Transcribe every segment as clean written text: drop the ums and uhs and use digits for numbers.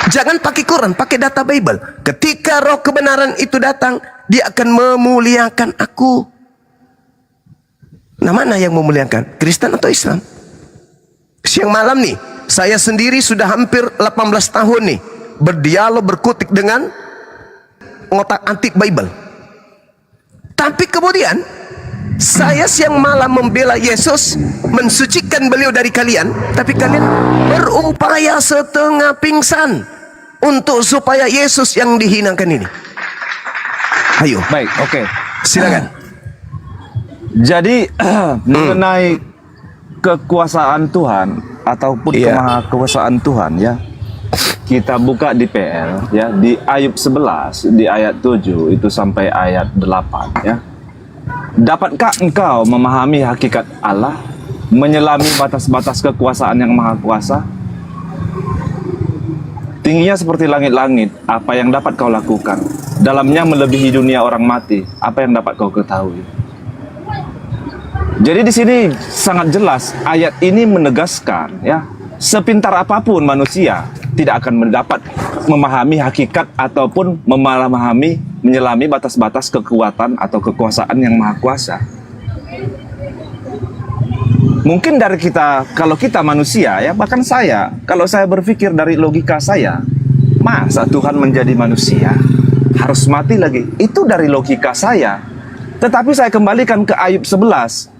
Jangan pakai Quran, pakai data Bible. Ketika roh kebenaran itu datang, dia akan memuliakan aku. Nah, mana yang memuliakan? Kristen atau Islam? Siang malam nih, saya sendiri sudah hampir 18 tahun nih berdialog, berkutik dengan ngotak-atik Bible. Tapi kemudian saya siang malam membela Yesus, mensucikan beliau dari kalian, tapi kalian berupaya setengah pingsan untuk supaya Yesus yang dihinakan ini. Ayo. Baik, oke. Silakan. Jadi mengenai kekuasaan Tuhan ataupun kemahakuasaan Tuhan ya. Kita buka di PL ya, di Ayub 11 di ayat 7 itu sampai ayat 8 ya. Dapatkah engkau memahami hakikat Allah, menyelami batas-batas kekuasaan yang maha kuasa? Tingginya seperti langit-langit, apa yang dapat kau lakukan? Dalamnya melebihi dunia orang mati, apa yang dapat kau ketahui? Jadi di sini sangat jelas ayat ini menegaskan ya, sepintar apapun manusia tidak akan mendapat memahami hakikat ataupun memahami, menyelami batas-batas kekuatan atau kekuasaan yang maha kuasa. Mungkin dari kita, kalau kita manusia ya, bahkan saya, kalau saya berpikir dari logika saya, masa Tuhan menjadi manusia harus mati lagi? Itu dari logika saya. Tetapi saya kembalikan ke Ayub 11.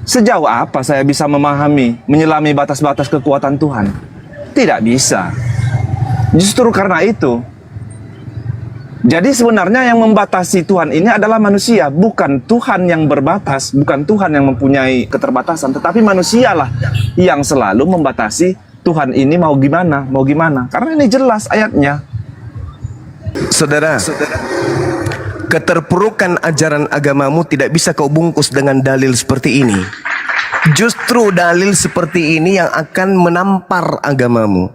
Sejauh apa saya bisa memahami, menyelami batas-batas kekuatan Tuhan? Tidak bisa. Justru karena itu. Jadi sebenarnya yang membatasi Tuhan ini adalah manusia, bukan Tuhan yang berbatas, bukan Tuhan yang mempunyai keterbatasan, tetapi manusialah yang selalu membatasi Tuhan ini mau gimana, mau gimana. Karena ini jelas ayatnya. Saudara, keterpurukan ajaran agamamu tidak bisa kau bungkus dengan dalil seperti ini. Justru dalil seperti ini yang akan menampar agamamu.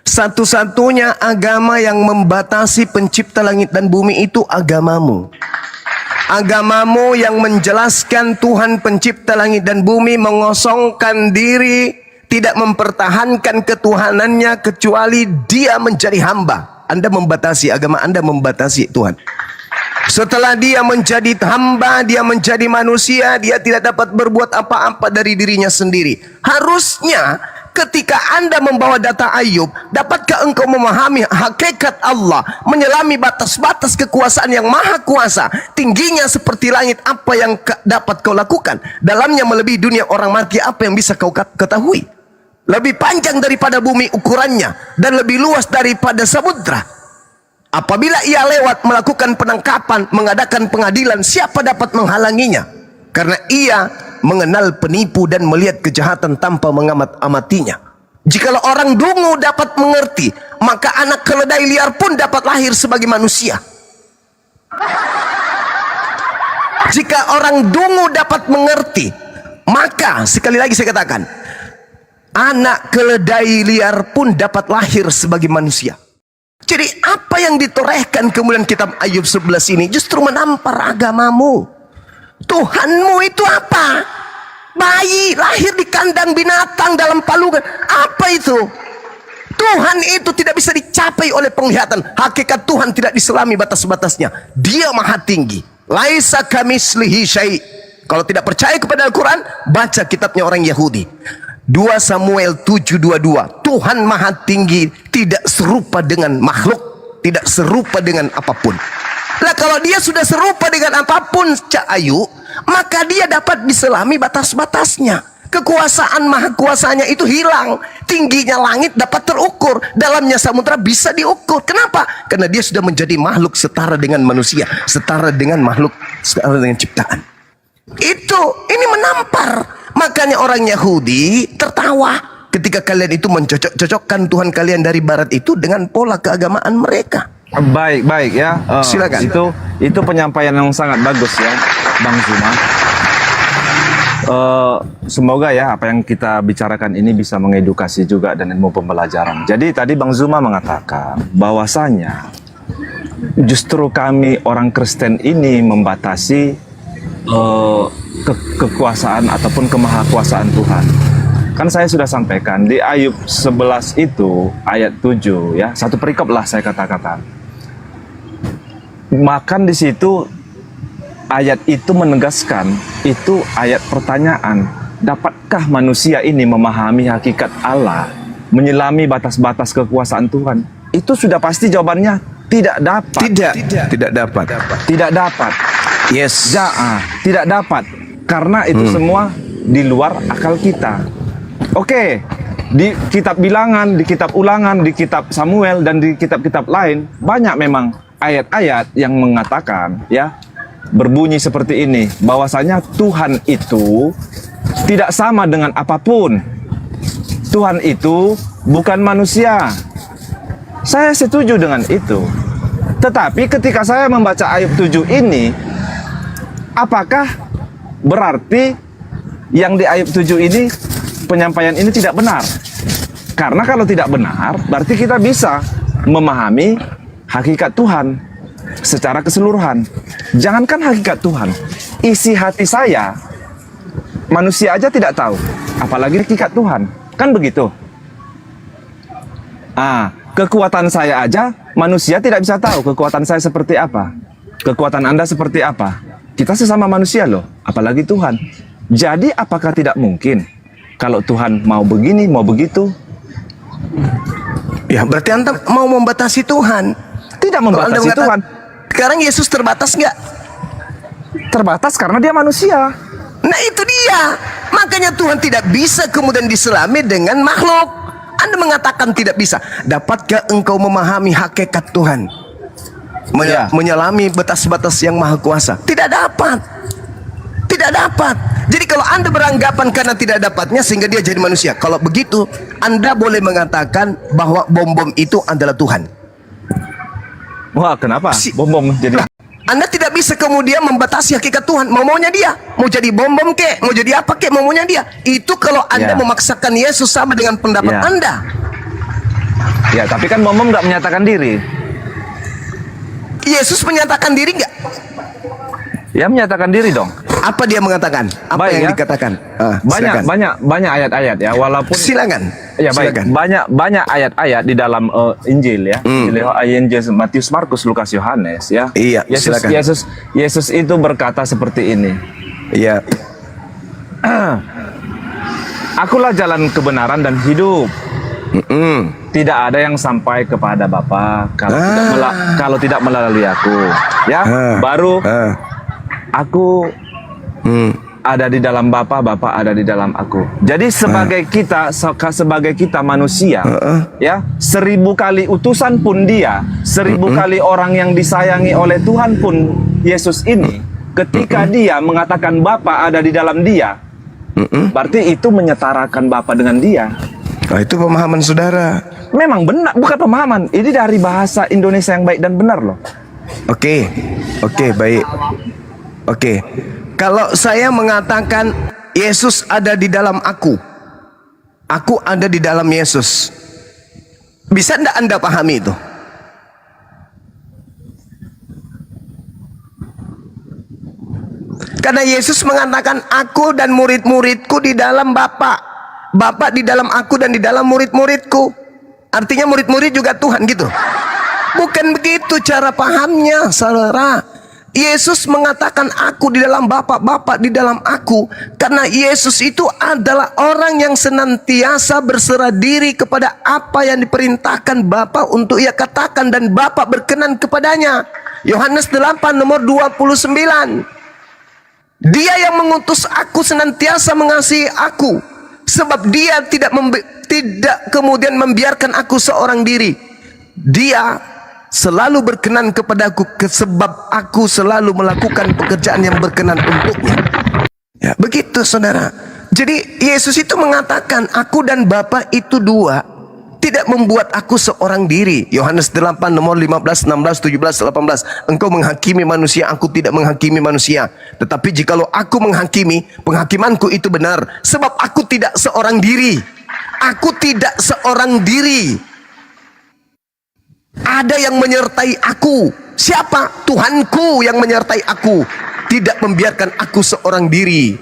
Satu-satunya agama yang membatasi pencipta langit dan bumi itu agamamu. Agamamu yang menjelaskan Tuhan pencipta langit dan bumi mengosongkan diri, tidak mempertahankan ketuhanannya kecuali dia menjadi hamba. Anda membatasi agama Anda, membatasi Tuhan. Setelah dia menjadi hamba, dia menjadi manusia, dia tidak dapat berbuat apa-apa dari dirinya sendiri. Harusnya ketika Anda membawa data Ayub, dapatkah engkau memahami hakikat Allah, menyelami batas-batas kekuasaan yang maha kuasa, tingginya seperti langit, apa yang dapat kau lakukan? Dalamnya melebihi dunia orang mati, apa yang bisa kau ketahui? Lebih panjang daripada bumi ukurannya, dan lebih luas daripada samudra. Apabila ia lewat melakukan penangkapan, mengadakan pengadilan, siapa dapat menghalanginya? Karena ia mengenal penipu dan melihat kejahatan tanpa mengamat-amatinya. Jikalau orang dungu dapat mengerti, maka anak keledai liar pun dapat lahir sebagai manusia. Jika orang dungu dapat mengerti, maka sekali lagi saya katakan, anak keledai liar pun dapat lahir sebagai manusia. Jadi apa yang ditorehkan kemudian kitab Ayub 11 ini justru menampar agamamu. Tuhanmu itu apa? Bayi lahir di kandang binatang dalam palungan. Apa itu? Tuhan itu tidak bisa dicapai oleh penglihatan. Hakikat Tuhan tidak diselami batas-batasnya. Dia maha tinggi. Laisa kamislihi syai'. Kalau tidak percaya kepada Al-Quran, baca kitabnya orang Yahudi. 2 Samuel 7:22. Tuhan maha tinggi, tidak serupa dengan makhluk, tidak serupa dengan apapun. Nah, kalau dia sudah serupa dengan apapun, Cak Ayu, maka dia dapat diselami batas-batasnya. Kekuasaan maha kuasanya itu hilang. Tingginya langit dapat terukur, dalamnya samudra bisa diukur. Kenapa? Karena dia sudah menjadi makhluk setara dengan manusia, setara dengan makhluk, setara dengan ciptaan. Ini menampar. Makanya orang Yahudi tertawa ketika kalian itu mencocok-cocokkan Tuhan kalian dari barat itu dengan pola keagamaan mereka. Baik ya. Silakan. Itu penyampaian yang sangat bagus ya, Bang Zuma. Semoga ya apa yang kita bicarakan ini bisa mengedukasi juga dan ilmu pembelajaran. Jadi tadi Bang Zuma mengatakan bahwasanya justru kami orang Kristen ini membatasi kekuasaan ataupun kemahakuasaan Tuhan. Kan saya sudah sampaikan di Ayub 11 itu ayat 7 ya, satu perikop lah saya kata-kata. Makan di situ ayat itu menegaskan, itu ayat pertanyaan. Dapatkah manusia ini memahami hakikat Allah, menyelami batas-batas kekuasaan Tuhan? Itu sudah pasti jawabannya tidak dapat. Tidak dapat. Tidak dapat. Yes. Tidak dapat. Karena itu semua di luar akal kita. Oke, di kitab Bilangan, di kitab Ulangan, di kitab Samuel, dan di kitab-kitab lain banyak memang ayat-ayat yang mengatakan ya, berbunyi seperti ini, bahwasanya Tuhan itu tidak sama dengan apapun. Tuhan itu bukan manusia. Saya setuju dengan itu. Tetapi ketika saya membaca ayat 7 ini, apakah berarti yang di ayat 7 ini, penyampaian ini tidak benar? Karena kalau tidak benar, berarti kita bisa memahami hakikat Tuhan secara keseluruhan. Jangankan hakikat Tuhan, isi hati saya, manusia aja tidak tahu, apalagi hakikat Tuhan. Kan begitu? Kekuatan saya aja, manusia tidak bisa tahu kekuatan saya seperti apa, kekuatan Anda seperti apa. Kita sesama manusia loh, apalagi Tuhan. Jadi apakah tidak mungkin kalau Tuhan mau begini, mau begitu? Ya berarti Anda mau membatasi Tuhan. Tidak membatasi Tuhan. Sekarang Yesus terbatas nggak? Terbatas karena dia manusia. Nah itu dia. Makanya Tuhan tidak bisa kemudian diselami dengan makhluk. Anda mengatakan tidak bisa. Dapatkah engkau memahami hakikat Tuhan? Menyelami batas-batas yang maha kuasa? Tidak dapat. Tidak dapat. Jadi kalau Anda beranggapan karena tidak dapatnya sehingga dia jadi manusia, kalau begitu Anda boleh mengatakan bahwa bom-bom itu adalah Tuhan. Wah, kenapa? Bom-bom jadi... Anda tidak bisa kemudian membatasi hakikat Tuhan. Maunya dia, mau jadi bom-bom kek, mau jadi apa kek, maunya dia. Itu kalau Anda memaksakan Yesus sama dengan pendapat Anda. Ya, tapi kan bom-bom nggak menyatakan diri. Yesus menyatakan diri nggak? Ya, menyatakan diri dong. Apa dia mengatakan? Apa yang dikatakan? Banyak ayat-ayat ya, walaupun silakan. Ya baik, banyak ayat-ayat di dalam Injil ya. Injil Matius, Markus, Lukas, Yohanes ya. Iya, silakan. Yesus itu berkata seperti ini. Iya. Akulah jalan kebenaran dan hidup. Tidak ada yang sampai kepada Bapa kalau tidak melalui aku. Ya, baru aku ada di dalam Bapa, Bapa ada di dalam aku. Jadi sebagai kita manusia, ya 1000 kali utusan pun dia, 1000 kali orang yang disayangi oleh Tuhan pun Yesus ini, ketika dia mengatakan Bapa ada di dalam dia, berarti itu menyetarakan Bapa dengan dia. Nah, itu pemahaman saudara. Memang benar, bukan pemahaman. Ini dari bahasa Indonesia yang baik dan benar loh. Oke, baik. Oke. Kalau saya mengatakan Yesus ada di dalam aku ada di dalam Yesus, bisa tidak Anda pahami itu? Karena Yesus mengatakan aku dan murid-muridku di dalam Bapa, Bapa di dalam aku dan di dalam murid-muridku. Artinya murid-murid juga Tuhan gitu. Bukan begitu cara pahamnya, saudara. Yesus mengatakan aku di dalam Bapa, Bapa di dalam aku, karena Yesus itu adalah orang yang senantiasa berserah diri kepada apa yang diperintahkan Bapa untuk ia katakan, dan Bapa berkenan kepadanya. Yohanes 8 nomor 29. Dia yang mengutus aku senantiasa mengasihi aku, sebab dia tidak kemudian membiarkan aku seorang diri. Dia selalu berkenan kepadaku sebab aku selalu melakukan pekerjaan yang berkenan untuknya. Ya, begitu saudara. Jadi Yesus itu mengatakan aku dan Bapa itu dua, tidak membuat aku seorang diri. Yohanes 8 nomor 15, 16, 17, 18. Engkau menghakimi manusia, aku tidak menghakimi manusia. Tetapi jikalau aku menghakimi, penghakimanku itu benar, sebab aku tidak seorang diri. Aku tidak seorang diri. Ada yang menyertai aku. Siapa? Tuhanku yang menyertai aku, tidak membiarkan aku seorang diri.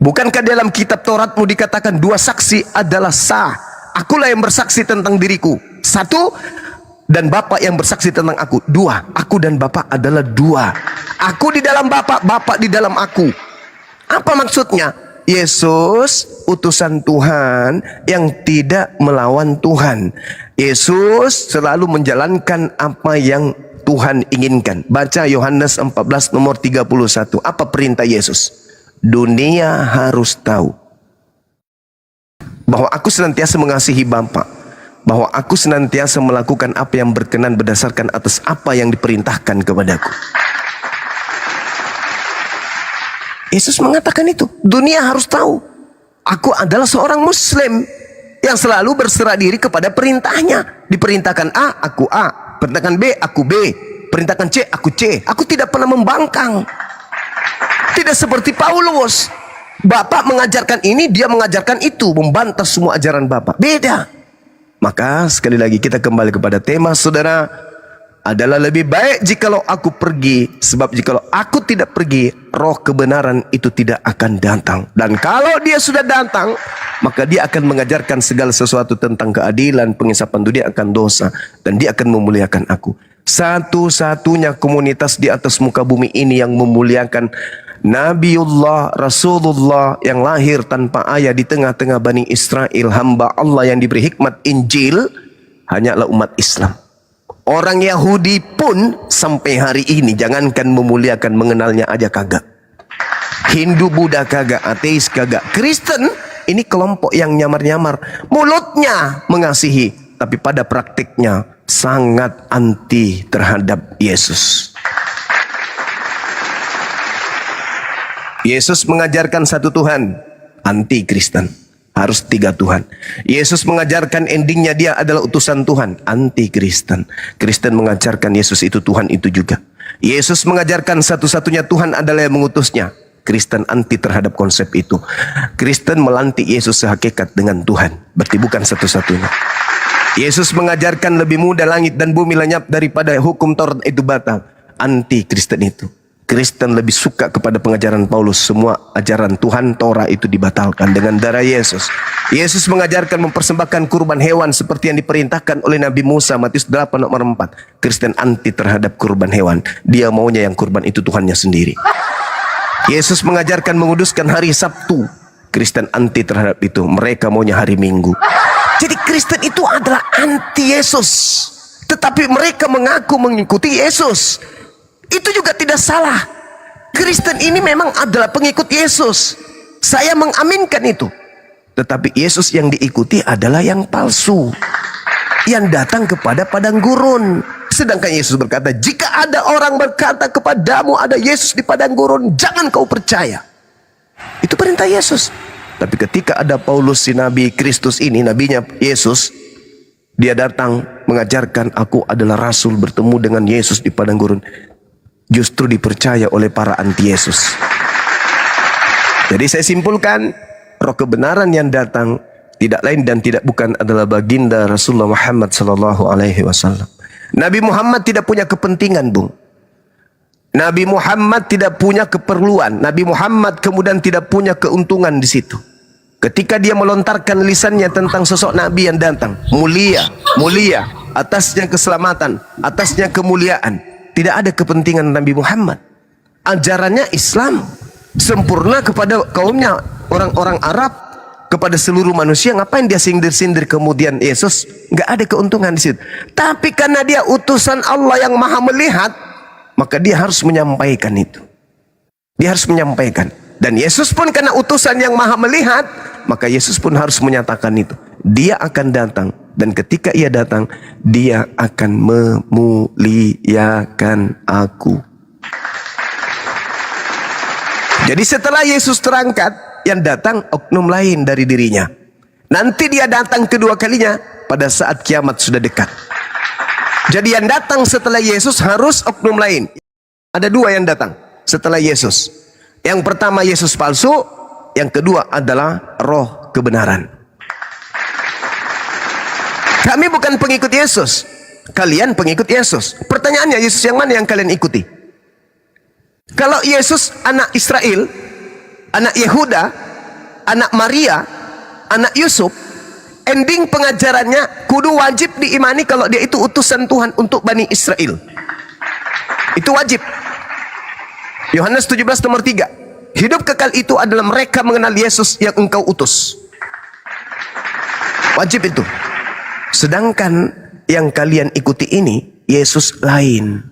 Bukankah dalam kitab Tauratmu dikatakan 2 saksi adalah sah? Akulah yang bersaksi tentang diriku 1, dan Bapa yang bersaksi tentang aku 2. Aku dan Bapa adalah 2. Aku di dalam Bapa, Bapa di dalam aku. Apa maksudnya? Yesus utusan Tuhan yang tidak melawan Tuhan. Yesus selalu menjalankan apa yang Tuhan inginkan. Baca Yohanes 14 nomor 31. Apa perintah Yesus? Dunia harus tahu bahwa aku senantiasa mengasihi Bapa, bahwa aku senantiasa melakukan apa yang berkenan berdasarkan atas apa yang diperintahkan kepadaku. Yesus mengatakan itu. Dunia harus tahu aku adalah seorang Muslim yang selalu berserah diri kepada perintahnya. Diperintahkan A, aku A. Perintahkan B, aku B. Perintahkan C, aku C. Aku tidak pernah membangkang. Tidak seperti Paulus. Bapak mengajarkan ini, dia mengajarkan itu, membantah semua ajaran Bapak. Beda. Maka sekali lagi kita kembali kepada tema, saudara, adalah lebih baik jikalau aku pergi, sebab jikalau aku tidak pergi, roh kebenaran itu tidak akan datang. Dan kalau dia sudah datang, maka dia akan mengajarkan segala sesuatu tentang keadilan, pengisapan dunia akan dosa, dan dia akan memuliakan aku. Satu-satunya komunitas di atas muka bumi ini yang memuliakan Nabiullah, Rasulullah yang lahir tanpa ayah di tengah-tengah Bani Israel, hamba Allah yang diberi hikmat Injil, hanyalah umat Islam. Orang Yahudi pun sampai hari ini jangankan memuliakan, mengenalnya aja kagak. Hindu, Buddha kagak, ateis kagak. Kristen ini kelompok yang nyamar-nyamar. Mulutnya mengasihi, tapi pada praktiknya sangat anti terhadap Yesus. Yesus mengajarkan satu Tuhan, anti Kristen. Harus 3 Tuhan. Yesus mengajarkan endingnya dia adalah utusan Tuhan, anti Kristen. Kristen mengajarkan Yesus itu Tuhan itu juga. Yesus mengajarkan satu-satunya Tuhan adalah yang mengutusnya. Kristen anti terhadap konsep itu. Kristen melantik Yesus sehakikat dengan Tuhan, berarti bukan satu-satunya. Yesus mengajarkan lebih mudah langit dan bumi lenyap daripada hukum Taurat itu batal. Anti Kristen itu. Kristen lebih suka kepada pengajaran Paulus. Semua ajaran Tuhan Torah itu dibatalkan dengan darah Yesus. Yesus mengajarkan mempersembahkan kurban hewan seperti yang diperintahkan oleh Nabi Musa, Matius 8 nomor 4. Kristen anti terhadap kurban hewan. Dia maunya yang kurban itu Tuhannya sendiri. Yesus mengajarkan menguduskan hari Sabtu. Kristen anti terhadap itu. Mereka maunya hari Minggu. Jadi Kristen itu adalah anti Yesus. Tetapi mereka mengaku mengikuti Yesus. Itu juga tidak salah. Kristen ini memang adalah pengikut Yesus. Saya mengaminkan itu. Tetapi Yesus yang diikuti adalah yang palsu, yang datang kepada padang gurun. Sedangkan Yesus berkata, jika ada orang berkata kepadamu ada Yesus di padang gurun, jangan kau percaya. Itu perintah Yesus. Tapi ketika ada Paulus si Nabi Kristus ini, nabinya Yesus, dia datang mengajarkan aku adalah rasul bertemu dengan Yesus di padang gurun. Justru dipercaya oleh para anti-Yesus. Jadi saya simpulkan, roh kebenaran yang datang tidak lain dan tidak bukan adalah baginda Rasulullah Muhammad SAW. Nabi Muhammad tidak punya kepentingan, Bung. Nabi Muhammad tidak punya keperluan. Nabi Muhammad kemudian tidak punya keuntungan di situ. Ketika dia melontarkan lisannya tentang sosok Nabi yang datang, mulia, mulia, atasnya keselamatan, atasnya kemuliaan. Tidak ada kepentingan Nabi Muhammad. Ajarannya Islam, sempurna kepada kaumnya, orang-orang Arab, kepada seluruh manusia. Ngapain dia sindir-sindir kemudian Yesus? Nggak ada keuntungan di situ. Tapi karena dia utusan Allah yang maha melihat, maka dia harus menyampaikan itu. Dia harus menyampaikan. Dan Yesus pun karena utusan yang maha melihat, maka Yesus pun harus menyatakan itu. Dia akan datang. Dan ketika ia datang, dia akan memuliakan aku. Jadi setelah Yesus terangkat, yang datang oknum lain dari dirinya. Nanti dia datang kedua kalinya pada saat kiamat sudah dekat. Jadi yang datang setelah Yesus harus oknum lain. Ada 2 yang datang setelah Yesus. Yang pertama Yesus palsu, yang kedua adalah roh kebenaran. Kami bukan pengikut Yesus, kalian pengikut Yesus. Pertanyaannya, Yesus yang mana yang kalian ikuti? Kalau Yesus anak Israel, anak Yehuda, anak Maria, anak Yusuf, ending pengajarannya kudu wajib diimani kalau dia itu utusan Tuhan untuk Bani Israel. Itu wajib. Yohanes 17 nomor 3. Hidup kekal itu adalah mereka mengenal Yesus yang engkau utus. Wajib itu. Sedangkan yang kalian ikuti ini Yesus lain.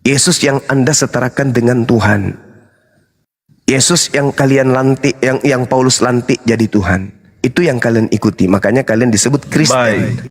Yesus yang Anda setarakan dengan Tuhan. Yesus yang kalian lantik, yang Paulus lantik jadi Tuhan. Itu yang kalian ikuti. Makanya kalian disebut Kristen. Baik.